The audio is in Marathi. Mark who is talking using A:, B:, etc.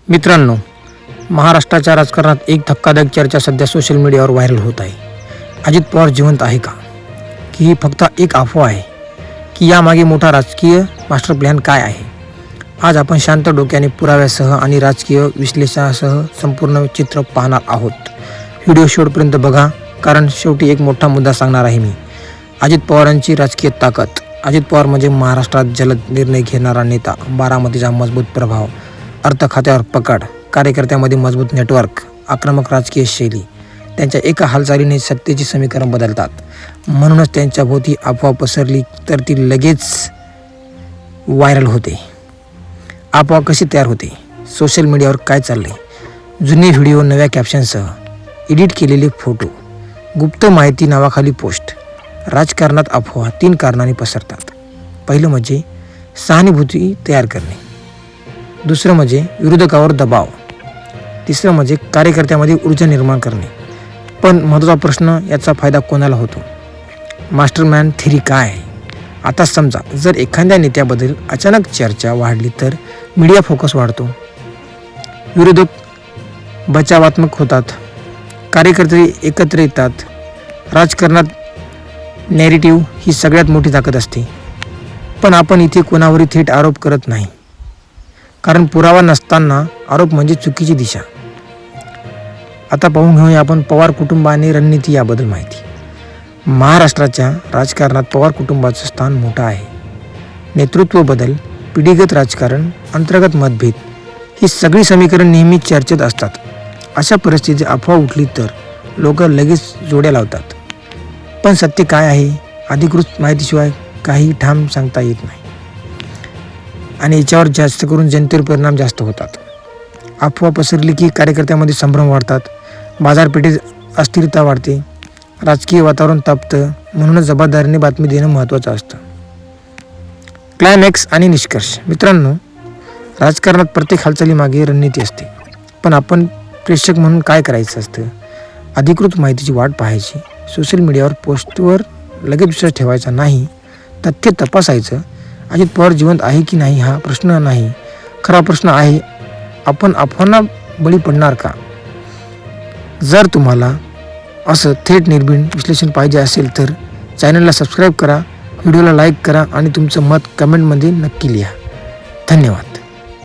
A: मित्रांनो, महाराष्ट्राच्या राजकारणात एक धक्कादायक चर्चा सध्या सोशल मीडियावर व्हायरल होत आहे. अजित पवार जिवंत आहे का? की ही फक्त एक अफवा आहे? की यामागे मोठा राजकीय मास्टर प्लॅन काय आहे? आज आपण शांत डोक्याने पुराव्यासह आणि राजकीय विश्लेषणासह संपूर्ण चित्र पाहणार आहोत. व्हिडिओ शेवटपर्यंत बघा, कारण शेवटी एक मोठा मुद्दा सांगणार आहे मी. अजित पवारांची राजकीय ताकद. अजित पवार म्हणजे महाराष्ट्रात जलद निर्णय घेणारा नेता, बारामतीचा मजबूत प्रभाव, अर्थ खात्यावर पकड, कार्यकर्त्यामध्ये मजबूत नेटवर्क, आक्रमक राजकीय शैली. त्यांच्या एका हालचालीने सत्तेची समीकरण बदलतात. म्हणूनच त्यांच्या भोवती अफवा पसरली तर ती लगेच व्हायरल होते. अफवा कशी तयार होते? सोशल मीडियावर काय चालले? जुने व्हिडिओ नव्या कॅप्शनसह, एडिट केलेले फोटो, गुप्त माहिती नावाखाली पोस्ट. राजकारणात अफवा 3 कारणांनी पसरतात. पहिलं म्हणजे सहानुभूती तयार करणे, दुसरं म्हणजे विरोधकावर दबाव, तिसरं म्हणजे कार्यकर्त्यामध्ये ऊर्जा निर्माण करणे. पण महत्त्वाचा प्रश्न, याचा फायदा कोणाला होतो? मास्टरमॅन थेरी काय आहे? आता समजा जर एखाद्या नेत्याबद्दल अचानक चर्चा वाढली तर मीडिया फोकस वाढतो, विरोधक बचावात्मक होतात, कार्यकर्ते एकत्र येतात. राजकारणात नॅरेटिव्ह ही सगळ्यात मोठी ताकद असते. पण आपण इथे कोणावरही थेट आरोप करत नाही, कारण पुरावा नसताना आरोप म्हणजे चुकीची दिशा. आता पाहून घेऊया आपण पवार कुटुंब आणि रणनीती याबद्दल माहिती. महाराष्ट्राच्या राजकारणात पवार कुटुंबाचं स्थान मोठं आहे. नेतृत्व बदल, पिढीगत राजकारण, अंतर्गत मतभेद ही सगळी समीकरण नेहमी चर्चेत असतात. अशा परिस्थितीत अफवा उठली तर लोक लगेच जोड्या लावतात. पण सत्य काय आहे? अधिकृत माहितीशिवाय काही ठाम सांगता येत नाही, आणि याच्यावर जास्त करून जनतेवर परिणाम जास्त होतात. अफवा पसरली की कार्यकर्त्यामध्ये संभ्रम वाढतात, बाजारपेठेत अस्थिरता वाढते, राजकीय वातावरण तापतं. म्हणूनच जबाबदारीने बातमी देणं महत्त्वाचं असतं. क्लायमॅक्स आणि निष्कर्ष. मित्रांनो, राजकारणात प्रत्येक हालचालीमागे रणनीती असते. पण आपण प्रेक्षक म्हणून काय करायचं असतं? अधिकृत माहितीची वाट पाहायची. सोशल मीडियावर पोस्टवर लगेच विश्वास ठेवायचा नाही, तथ्य तपासायचं. अजित पवार जिवंत आहे की नाही हा प्रश्न नाही, खरा प्रश्न आहे, आपण अफवांना बळी पडणार का? जर तुम्हाला असं थेट निर्भीड विश्लेषण पाहिजे असेल तर चॅनलला सबस्क्राईब करा, व्हिडिओला लाईक करा आणि तुमचं मत कमेंटमध्ये नक्की लिहा. धन्यवाद.